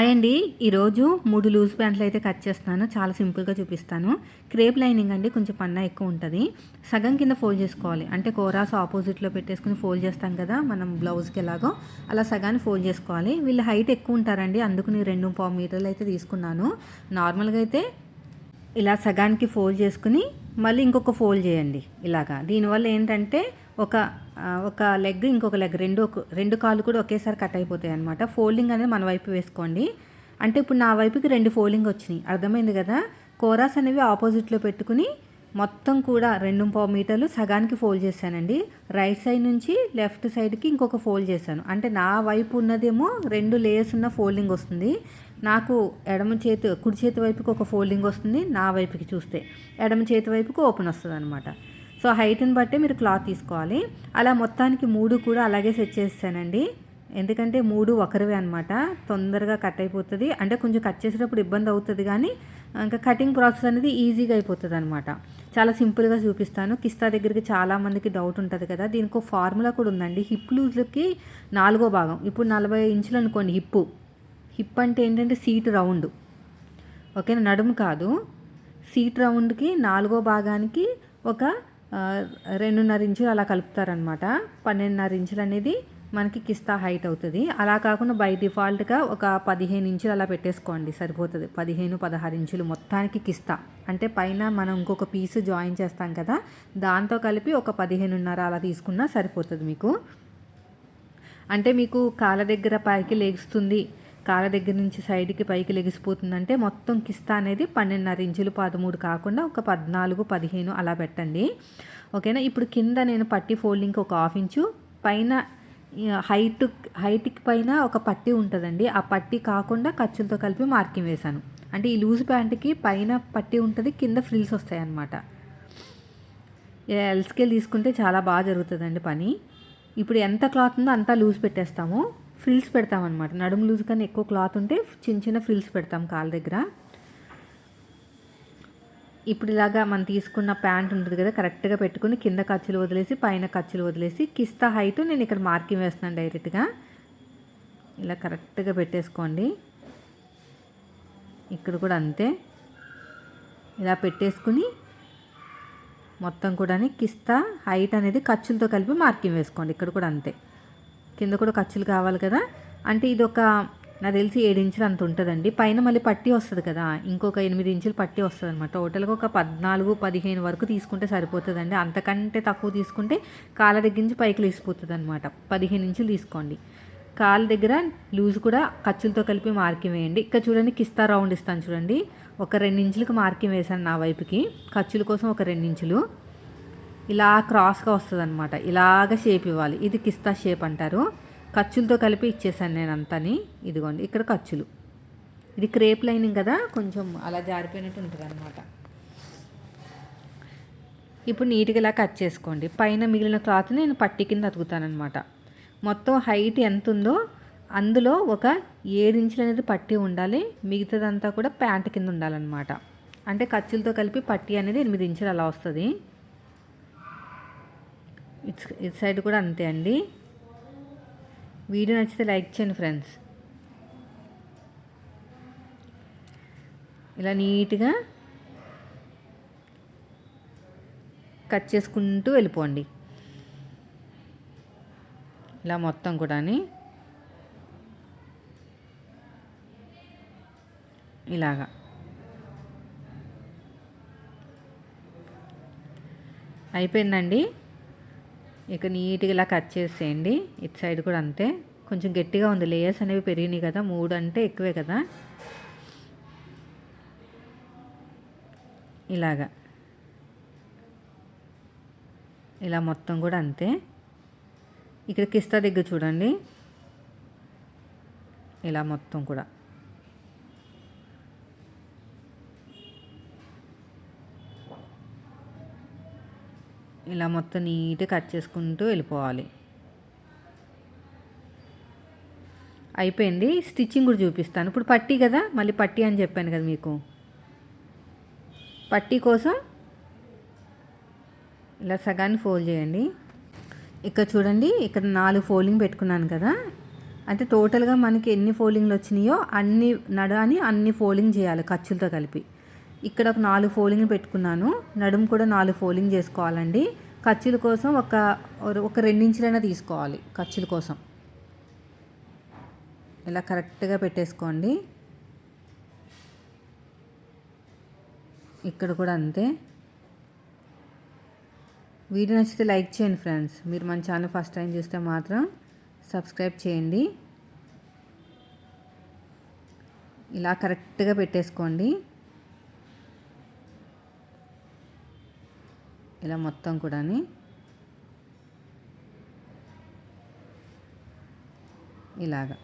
Hi అండి. ఈరోజు 3 loose ప్యాంట్లు అయితే కట్ చేస్తున్నాను. చాలా సింపుల్‌గా చూపిస్తాను. క్రేప్ లైనింగ్ అండి, కొంచెం పన్నా ఎక్కువ ఉంటది. సగం కింద ఫోల్డ్ చేసుకోవాలి. అంటే కోరాస్ ఆపోజిట్‌లో పెట్టేసుకొని ఫోల్డ్ చేస్తాం కదా, మనం బ్లౌజ్‌కి ఎలాగో అలా సగాన్ని ఫోల్డ్ చేసుకోవాలి. వీళ్ళు హైట్ ఎక్కువ ఉంటారండి, అందుకు నేను 2.5 మీటర్లు అయితే తీసుకున్నాను. నార్మల్‌గా అయితే ఇలా సగానికి ఫోల్డ్ చేసుకుని మళ్ళీ ఇంకొక ఫోల్డ్ చేయండి ఇలాగా. దీనివల్ల ఏంటంటే ఒక లెగ్ ఇంకొక లెగ్ రెండు కాళ్ళు కూడా ఒకేసారి కట్ అయిపోతాయి అనమాట. ఫోల్డింగ్ అనేది మన వైపు వేసుకోండి. అంటే ఇప్పుడు నా వైపుకి 2 ఫోల్డింగ్ వచ్చినాయి, అర్థమైంది కదా. కోరాస్ అనేవి ఆపోజిట్లో పెట్టుకుని మొత్తం కూడా 2.5 మీటర్లు సగానికి ఫోల్డ్ చేశానండి. రైట్ సైడ్ నుంచి లెఫ్ట్ సైడ్కి ఇంకొక ఫోల్డ్ చేశాను. అంటే నా వైపు ఉన్నదేమో 2 లేయర్స్ ఉన్న ఫోల్డింగ్ వస్తుంది. నాకు కుడి చేతి వైపుకి ఒక ఫోల్డింగ్ వస్తుంది. నా వైపుకి చూస్తే ఎడమ చేతి వైపుకి ఓపెన్ వస్తుంది అనమాట. సో హైట్ని బట్టి మీరు క్లాత్ తీసుకోవాలి. అలా మొత్తానికి 3 కూడా అలాగే సెట్ చేస్తానండి. ఎందుకంటే 3 ఒకరివే అనమాట, తొందరగా కట్ అయిపోతుంది. అంటే కొంచెం కట్ చేసేటప్పుడు ఇబ్బంది అవుతుంది, కానీ ఇంకా కటింగ్ ప్రాసెస్ అనేది ఈజీగా అయిపోతుంది అనమాట. చాలా సింపుల్గా చూపిస్తాను. కిస్తా దగ్గరికి చాలామందికి డౌట్ ఉంటుంది కదా, దీనికి ఒక ఫార్ములా కూడా ఉందండి. హిప్ లూజ్లకి 4వ భాగం. ఇప్పుడు 40 ఇంచులు అనుకోండి హిప్ అంటే ఏంటంటే సీట్ రౌండ్, ఓకేనా, నడుము కాదు. సీట్ రౌండ్కి 4వ భాగానికి ఒక 2.5 ఇంచులు అలా కలుపుతారనమాట. 12.5 ఇంచులు అనేది మనకి కిస్తా హైట్ అవుతుంది. అలా కాకుండా బై డిఫాల్ట్గా ఒక 15 ఇంచులు అలా పెట్టేసుకోండి, సరిపోతుంది. 15-16 ఇంచులు మొత్తానికి కిస్తా. అంటే పైన మనం ఇంకొక పీసు జాయిన్ చేస్తాం కదా, దాంతో కలిపి ఒక 15.5 అలా తీసుకున్నా సరిపోతుంది మీకు. అంటే మీకు కాళ్ళ దగ్గర పైకి లెగుస్తుంది, కాళ్ళ దగ్గర నుంచి సైడ్కి పైకి లెగిసిపోతుందంటే మొత్తం కిస్తా అనేది 12.5 ఇంచులు, 13 కాకుండా ఒక 14-15 అలా పెట్టండి, ఓకేనా. ఇప్పుడు కింద నేను పట్టి ఫోల్డింగ్కి ఒక 1/2 ఇంచు, పైన హైట్కి పైన ఒక పట్టి ఉంటుందండి. ఆ పట్టి కాకుండా ఖర్చులతో కలిపి మార్కింగ్ వేశాను. అంటే ఈ లూజ్ ప్యాంట్కి పైన పట్టి ఉంటుంది, కింద ఫ్రిల్స్ వస్తాయి అన్నమాట. ఎల్ స్కేల్ తీసుకుంటే చాలా బాగా జరుగుతుందండి పని. ఇప్పుడు ఎంత క్లాత్ ఉందో అంతా లూజ్ పెట్టేస్తాము, ఫ్రిల్స్ పెడతామన్నమాట. నడుము లూజ్ కన్నా ఎక్కువ క్లాత్ ఉంటే చిన్న చిన్న ఫ్రిల్స్ పెడతాం కాళ్ళ దగ్గర. ఇప్పుడు ఇలాగా మనం తీసుకున్న ప్యాంట్ ఉంటుంది కదా, కరెక్ట్గా పెట్టుకుని కింద ఖర్చులు వదిలేసి పైన ఖర్చులు వదిలేసి కిస్తా హైట్ నేను ఇక్కడ మార్కింగ్ వేస్తున్నాను డైరెక్ట్గా. ఇలా కరెక్ట్గా పెట్టేసుకోండి. ఇక్కడ కూడా అంతే, ఇలా పెట్టేసుకుని మొత్తం కూడా కిస్తా హైట్ అనేది ఖర్చులతో కలిపి మార్కింగ్ వేసుకోండి. ఇక్కడ కూడా అంతే, కింద కూడా ఖర్చులు కావాలి కదా. అంటే ఇది నాకు తెలిసి 7 ఇంచులు అంత ఉంటుందండి. పైన మళ్ళీ పట్టి వస్తుంది కదా, ఇంకొక 8 ఇంచులు పట్టి వస్తుంది అనమాట. టోటల్గా ఒక 14-15 వరకు తీసుకుంటే సరిపోతుందండి. అంతకంటే తక్కువ తీసుకుంటే కాళ్ళ దగ్గర నుంచి పైకి లేసిపోతుంది అనమాట. 15 ఇంచులు తీసుకోండి. కాళ్ళ దగ్గర లూజ్ కూడా ఖర్చులతో కలిపి మార్కింగ్ వేయండి. ఇక్కడ చూడండి, కిస్తా రౌండ్ ఇస్తాను చూడండి, ఒక 2 ఇంచులకు మార్కింగ్ వేసాను నా వైపుకి. ఖర్చుల కోసం ఒక 2 ఇంచులు ఇలా క్రాస్గా వస్తుంది అనమాట. ఇలాగ షేప్ ఇవ్వాలి, ఇది కిస్తా షేప్ అంటారు. ఖర్చులతో కలిపి ఇచ్చేసాను నేను అంతని. ఇదిగోండి ఇక్కడ ఖర్చులు. ఇది క్రేప్ లైనింగ్ కదా, కొంచెం అలా జారిపోయినట్టు ఉంటుంది అనమాట. ఇప్పుడు నీట్గా ఇలా కట్ చేసుకోండి. పైన మిగిలిన క్లాత్ నేను పట్టి కింద అతుకుతానమాట. మొత్తం హైట్ ఎంత ఉందో అందులో ఒక 7 ఇంచులు అనేది పట్టి ఉండాలి, మిగతాదంతా కూడా ప్యాంట్ కింద ఉండాలన్నమాట. అంటే ఖర్చులతో కలిపి పట్టి అనేది 8 ఇంచులు అలా వస్తుంది. ఇటు సైడ్ కూడా అంతే అండి. వీడియో నచ్చితే లైక్ చేయండి ఫ్రెండ్స్. ఇలా నీట్గా కట్ చేసుకుంటూ వెళ్ళిపోండి, ఇలా మొత్తం కూడా ఇలాగా. అయిపోయిందండి. ఇక నీట్గా ఇలా కట్ చేసేయండి. ఇటు సైడ్ కూడా అంతే. కొంచెం గట్టిగా ఉంది, లేయర్స్ అనేవి పెరిగినాయి కదా, 3 అంటే ఎక్కువే కదా. ఇలాగా ఇలా మొత్తం కూడా అంతే. ఇక్కడ కిస్తా దగ్గర చూడండి, ఇలా మొత్తం కూడా ఇలా మొత్తం నీట్గా కట్ చేసుకుంటూ వెళ్ళిపోవాలి. అయిపోయింది. స్టిచ్చింగ్ కూడా చూపిస్తాను. ఇప్పుడు పట్టీ కదా, మళ్ళీ పట్టీ అని చెప్పాను కదా మీకు. పట్టీ కోసం ఇలా సగాన్ని ఫోల్డ్ చేయండి. ఇక్కడ చూడండి, ఇక్కడ 4 ఫోల్డింగ్ పెట్టుకున్నాను కదా, అంటే టోటల్గా మనకి ఎన్ని ఫోల్డింగ్లు వచ్చినాయో అన్ని నడాన్ని అన్ని ఫోల్డింగ్ చేయాలి ఖర్చులతో కలిపి. ఇక్కడ ఒక 4 ఫోల్డింగ్ పెట్టుకున్నాను. నడుము కూడా 4 ఫోల్డింగ్ చేసుకోవాలండి. ఖర్చుల కోసం ఒక 2 ఇంచులైనా తీసుకోవాలి ఖర్చుల కోసం. ఇలా కరెక్ట్గా పెట్టేసుకోండి. ఇక్కడ కూడా అంతే. వీడియో నచ్చితే లైక్ చేయండి ఫ్రెండ్స్. మీరు మన ఛానల్ ఫస్ట్ టైం చూస్తే మాత్రం సబ్స్క్రైబ్ చేయండి. ఇలా కరెక్ట్గా పెట్టేసుకోండి. ఇలా మొత్తం కూడా ఇలాగా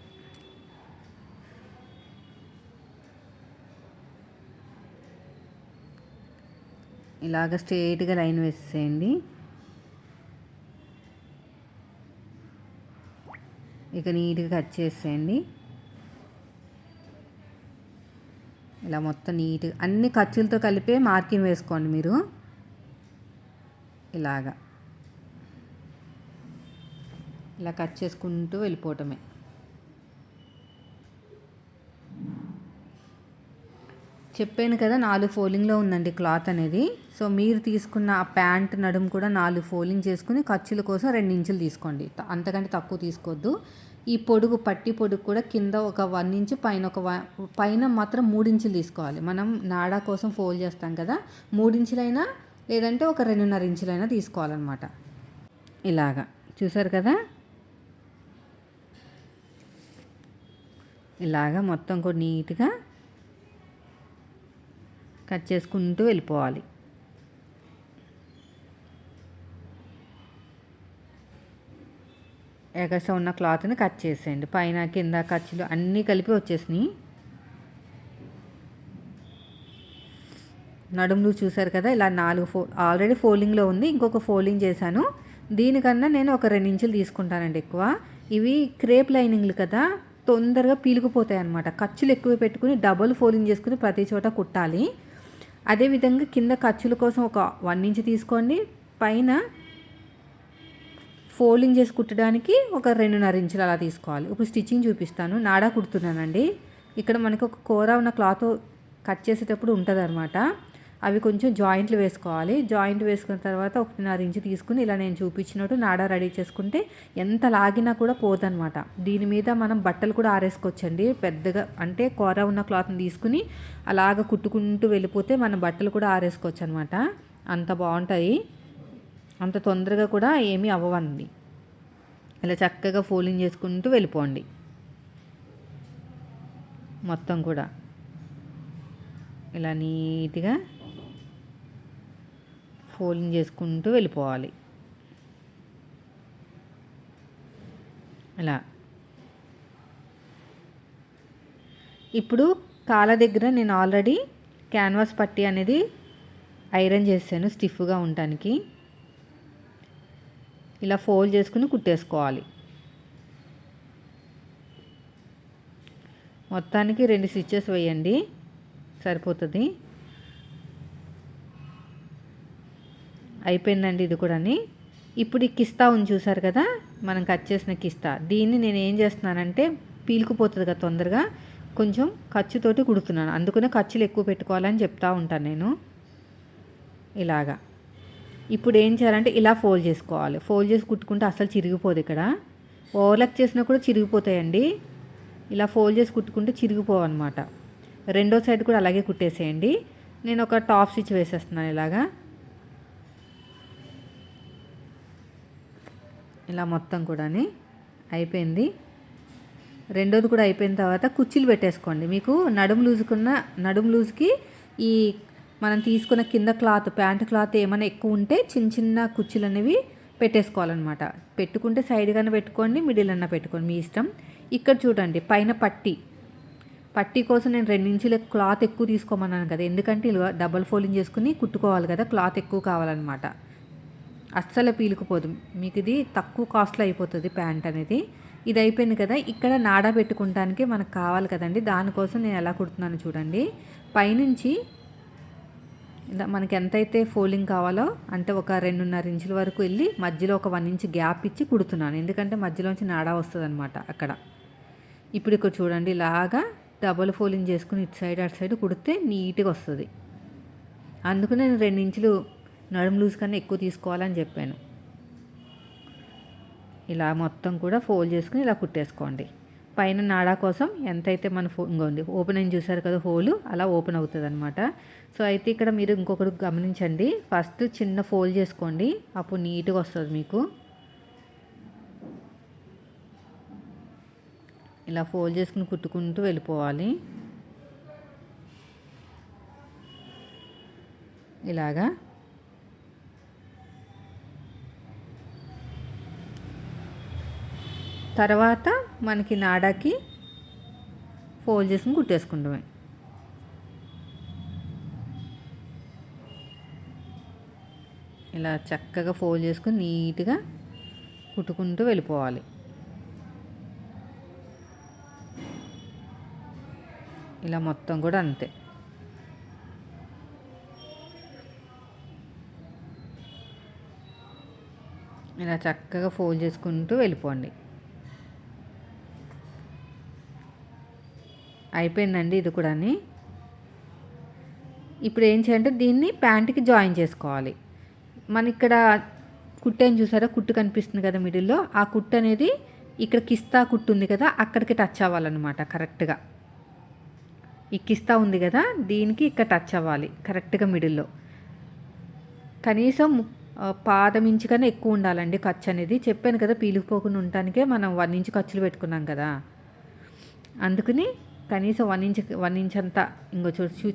స్ట్రైట్గా లైన్ వేసేయండి. ఇక నీట్గా కట్ చేసేయండి. ఇలా మొత్తం నీట్గా అన్ని ఖర్చులతో కలిపే మార్కింగ్ వేసుకోండి మీరు. ఇలా కట్ చేసుకుంటూ వెళ్ళిపోవటమే. చెప్పాను కదా 4 ఫోల్డింగ్లో ఉందండి క్లాత్ అనేది. సో మీరు తీసుకున్న ఆ ప్యాంట్ నడుము కూడా 4 ఫోల్డింగ్ చేసుకుని ఖర్చుల కోసం 2 ఇంచులు తీసుకోండి. అంతకంటే తక్కువ తీసుకోవద్దు. ఈ పొడుగు పట్టి పొడుగు కూడా కింద ఒక 1 ఇంచు పైన మాత్రం 3 ఇంచులు తీసుకోవాలి. మనం నాడా కోసం ఫోల్డ్ చేస్తాం కదా, 3 ఇంచులైనా లేదంటే ఒక 2.5 ఇంచులైనా తీసుకోవాలన్నమాట. ఇలాగా చూసారు కదా. ఇలాగా మొత్తం కూడా నీట్గా కట్ చేసుకుంటూ వెళ్ళిపోవాలి. ఎగస్ట్రా ఉన్న క్లాత్ని కట్ చేసేయండి. పైన కింద ఖర్చులు అన్నీ కలిపి వచ్చేసినాయి. నడుములు చూసారు కదా. ఇలా 4 ఆల్రెడీ ఫోల్డింగ్లో ఉంది. ఇంకొక ఫోల్డింగ్ చేశాను. దీనికన్నా నేను ఒక 2 ఇంచులు తీసుకుంటానండి ఎక్కువ. ఇవి క్రేప్ లైనింగ్లు కదా, తొందరగా పీలుకుపోతాయి అన్నమాట. ఖర్చులు ఎక్కువ పెట్టుకుని డబుల్ ఫోల్డింగ్ చేసుకుని ప్రతి చోట కుట్టాలి. అదేవిధంగా కింద ఖర్చుల కోసం ఒక 1 ఇంచ్ తీసుకోండి. పైన ఫోల్డింగ్ చేసి కుట్టడానికి ఒక 2.5 ఇంచులు అలా తీసుకోవాలి. ఇప్పుడు స్టిచ్చింగ్ చూపిస్తాను. నాడా కుడుతున్నానండి. ఇక్కడ మనకి ఒక కూర ఉన్న క్లాత్ కట్ చేసేటప్పుడు ఉంటుంది అనమాట. అవి కొంచెం జాయింట్లు వేసుకోవాలి. జాయింట్ వేసుకున్న తర్వాత 1.5 ఇంచు తీసుకుని ఇలా నేను చూపించినట్టు నాడా రెడీ చేసుకుంటే ఎంత లాగినా కూడా పోదనమాట. దీని మీద మనం బట్టలు కూడా ఆరేసుకోవచ్చండి. పెద్దగా అంటే కూర ఉన్న క్లాత్ని తీసుకుని అలాగ కుట్టుకుంటూ వెళ్ళిపోతే మన బట్టలు కూడా ఆరేసుకోవచ్చు అనమాట. అంత బాగుంటాయి. అంత తొందరగా కూడా ఏమీ అవ్వవండి. ఇలా చక్కగా ఫోల్డింగ్ చేసుకుంటూ వెళ్ళిపోండి. మొత్తం కూడా ఇలా నీట్గా ఫోల్డింగ్ చేసుకుంటూ వెళ్ళిపోవాలి. ఇలా ఇప్పుడు కాళ్ళ దగ్గర నేను ఆల్రెడీ క్యాన్వాస్ పట్టీ అనేది ఐరన్ చేశాను స్టిఫ్గా ఉండటానికి. ఇలా ఫోల్డ్ చేసుకుని కుట్టేసుకోవాలి. మొత్తానికి 2 స్టిచెస్ వేయండి, సరిపోతుంది. అయిపోయిందండి ఇది కూడా. ఇప్పుడు ఈ కిస్తా ఉంది చూసారు కదా, మనం కట్ చేసిన కిస్తా. దీన్ని నేను ఏం చేస్తున్నానంటే పీలుకుపోతుంది కదా తొందరగా, కొంచెం ఖర్చుతోటి కుడుతున్నాను. అందుకనే ఖర్చులు ఎక్కువ పెట్టుకోవాలని చెప్తా ఉంటాను నేను. ఇలాగా ఇప్పుడు ఏం చేయాలంటే ఇలా ఫోల్డ్ చేసుకోవాలి. ఫోల్డ్ చేసి కుట్టుకుంటే అసలు చిరిగిపోదు. ఇక్కడ ఓవర్లాక్ చేసినా కూడా చిరిగిపోతాయండి. ఇలా ఫోల్డ్ చేసి కుట్టుకుంటే చిరిగిపోవన్నమాట. రెండో సైడ్ కూడా అలాగే కుట్టేసేయండి. నేను ఒక టాప్ స్టిచ్ వేసేస్తున్నాను ఇలాగా. ఇలా మొత్తం కూడా అయిపోయింది. రెండోది కూడా అయిపోయిన తర్వాత కుర్చీలు పెట్టేసుకోండి. మీకు నడుము లూజ్కి ఈ మనం తీసుకున్న కింద క్లాత్ ప్యాంట్ క్లాత్ ఏమైనా ఎక్కువ ఉంటే చిన్న చిన్న కుర్చీలు అనేవి పెట్టేసుకోవాలన్నమాట. పెట్టుకుంటే సైడ్గానే పెట్టుకోండి, మిడిల్ అన్నా పెట్టుకోండి, మీ ఇష్టం. ఇక్కడ చూడండి పైన పట్టీ కోసం నేను 2 ఇంచుల క్లాత్ ఎక్కువ తీసుకోమన్నాను కదా, ఎందుకంటే ఇలా డబల్ ఫోల్డింగ్ చేసుకుని కుట్టుకోవాలి కదా, క్లాత్ ఎక్కువ కావాలన్నమాట. అస్సలు పీలుకుపోదు. మీకు ఇది తక్కువ కాస్ట్లో అయిపోతుంది ప్యాంట్ అనేది. ఇది అయిపోయింది కదా. ఇక్కడ నాడా పెట్టుకుంటానికి మనకు కావాలి కదండి, దానికోసం నేను ఎలా కుడుతున్నాను చూడండి. పైనుంచి మనకి ఎంతైతే ఫోల్డింగ్ కావాలో అంటే ఒక 2.5 ఇంచుల వరకు వెళ్ళి మధ్యలో ఒక 1 ఇంచ్ గ్యాప్ ఇచ్చి కుడుతున్నాను. ఎందుకంటే మధ్యలోంచి నాడా వస్తుంది అనమాట. అక్కడ ఇప్పుడు ఇక్కడ చూడండి ఇలాగా డబుల్ ఫోల్డింగ్ చేసుకుని ఇటు సైడ్ అటు సైడ్ కుడితే నీట్గా వస్తుంది. అందుకు నేను 2 ఇంచులు నడుము లూజ్ కన్నా ఎక్కువ తీసుకోవాలని చెప్పాను. ఇలా మొత్తం కూడా ఫోల్డ్ చేసుకుని ఇలా కుట్టేసుకోండి. పైన నాడా కోసం ఎంతైతే మన ఇంకోండి ఓపెన్ అయింది చూసారు కదా హోలు, అలా ఓపెన్ అవుతుంది అనమాట. సో అయితే ఇక్కడ మీరు ఇంకొకటి గమనించండి, ఫస్ట్ చిన్న ఫోల్డ్ చేసుకోండి, అప్పుడు నీట్గా వస్తుంది మీకు. ఇలా ఫోల్డ్ చేసుకుని కుట్టుకుంటూ వెళ్ళిపోవాలి. ఇలాగా తర్వాత మనకి నాడాకి ఫోల్డ్ చేసుకుని కుట్టేసుకుంటామే. ఇలా చక్కగా ఫోల్డ్ చేసుకుని నీట్గా కుట్టుకుంటూ వెళ్ళిపోవాలి. ఇలా మొత్తం కూడా అంతే. ఇలా చక్కగా ఫోల్డ్ చేసుకుంటూ వెళ్ళిపోండి. అయిపోయిందండి ఇది కూడా. ఇప్పుడు ఏం చేయాలంటే దీన్ని ప్యాంట్కి జాయిన్ చేసుకోవాలి. మన ఇక్కడ కుట్టని చూసారా, కుట్టు కనిపిస్తుంది కదా మిడిల్లో, ఆ కుట్టు అనేది ఇక్కడ కిస్తా కుట్టు ఉంది కదా అక్కడికి టచ్ అవ్వాలన్నమాట కరెక్ట్గా. ఈ కిస్తా ఉంది కదా దీనికి ఇక్కడ టచ్ అవ్వాలి కరెక్ట్గా మిడిల్లో. కనీసం పాదం ఇంచు కన్నా ఎక్కువ ఉండాలండి ఖర్చు అనేది. చెప్పాను కదా పీలిపోకుండా ఉండటానికే మనం 1 ఇంచ్ ఖర్చులు పెట్టుకున్నాం కదా, అందుకని కనీసం 1 ఇంచ్ అంతా ఇంకో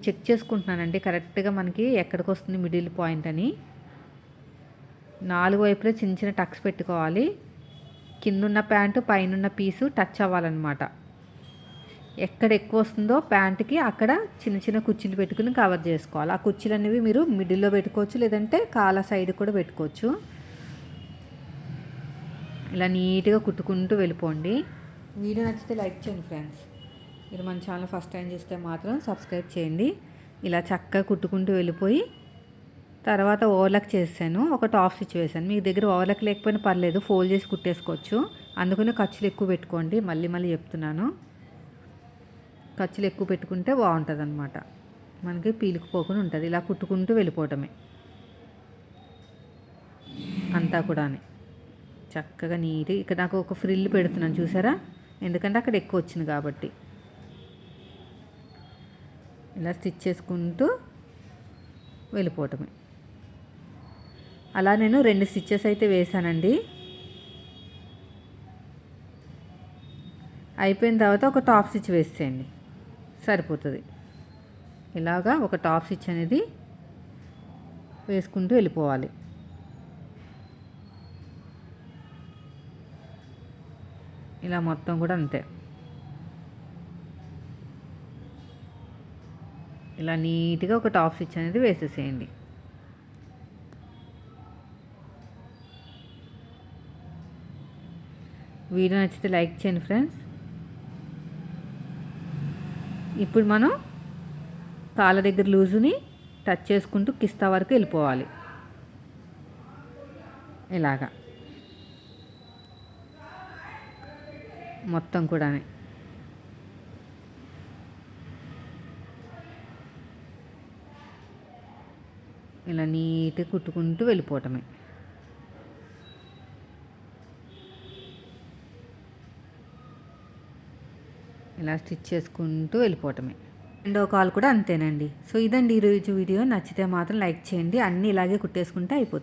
చెక్ చేసుకుంటున్నానండి కరెక్ట్గా మనకి ఎక్కడికి వస్తుంది మిడిల్ పాయింట్ అని. 4 వైపులో చిన్న చిన్న టక్స్ పెట్టుకోవాలి. కిందున్న ప్యాంటు పైనున్న పీసు టచ్ అవ్వాలన్నమాట. ఎక్కడ ఎక్కువ వస్తుందో ప్యాంట్కి అక్కడ చిన్న చిన్న కుర్చీలు పెట్టుకుని కవర్ చేసుకోవాలి. ఆ కుర్చీలు అనేవి మీరు మిడిల్లో పెట్టుకోవచ్చు, లేదంటే కాళ్ళ సైడ్ కూడా పెట్టుకోవచ్చు. ఇలా నీట్గా కుట్టుకుంటూ వెళ్ళిపోండి. వీడియో నచ్చితే లైక్ చేయండి ఫ్రెండ్స్. మీరు మన ఛానల్ ఫస్ట్ టైం చూస్తే మాత్రం సబ్స్క్రైబ్ చేయండి. ఇలా చక్కగా కుట్టుకుంటూ వెళ్ళిపోయి తర్వాత ఓవర్లాక్ చేశాను, ఒక టాప్ స్టిచ్ వేసాను. మీ దగ్గర ఓవర్లాక్ లేకపోయినా పర్లేదు, ఫోల్డ్ చేసి కుట్టేసుకోవచ్చు. అందుకని ఖర్చులు ఎక్కువ పెట్టుకోండి, మళ్ళీ చెప్తున్నాను. ఖర్చులు ఎక్కువ పెట్టుకుంటే బాగుంటుంది అనమాట, మనకి పీలుకుపోకుండా ఉంటుంది. ఇలా కుట్టుకుంటూ వెళ్ళిపోవటమే అంతా కూడా చక్కగా నీట్గా. ఇక్కడ నాకు ఒక ఫ్రిల్ పెడుతున్నాను చూసారా, ఎందుకంటే అక్కడ ఎక్కువ వచ్చింది కాబట్టి. ఇలా స్టిచ్ చేసుకుంటూ వెళ్ళిపోవటమే. అలా నేను 2 స్టిచ్చెస్ అయితే వేసానండి. అయిపోయిన తర్వాత ఒక టాప్ స్టిచ్ వేసేయండి, సరిపోతుంది. ఇలాగా ఒక టాప్ స్టిచ్ అనేది వేసుకుంటూ వెళ్ళిపోవాలి. ఇలా మొత్తం కూడా అంతే. ఇలా నీట్గా ఒక టాప్ స్టిచ్ అనేది వేసేసేయండి. వీడియో నచ్చితే లైక్ చేయండి ఫ్రెండ్స్. ఇప్పుడు మనం కాళ్ళ దగ్గర లూజుని టచ్ చేసుకుంటూ కిస్తా వరకు వెళ్ళిపోవాలి. ఇలాగా మొత్తం కూడా ఇలా నీట్గా కుట్టుకుంటూ వెళ్ళిపోవటమే. ఇలా స్టిచ్ చేసుకుంటూ వెళ్ళిపోవటమే. రెండో కాల్ కూడా అంతేనండి. సో ఇదండి ఈరోజు వీడియో. నచ్చితే మాత్రం లైక్ చేయండి. అన్నీ ఇలాగే కుట్టేసుకుంటే అయిపోతుంది.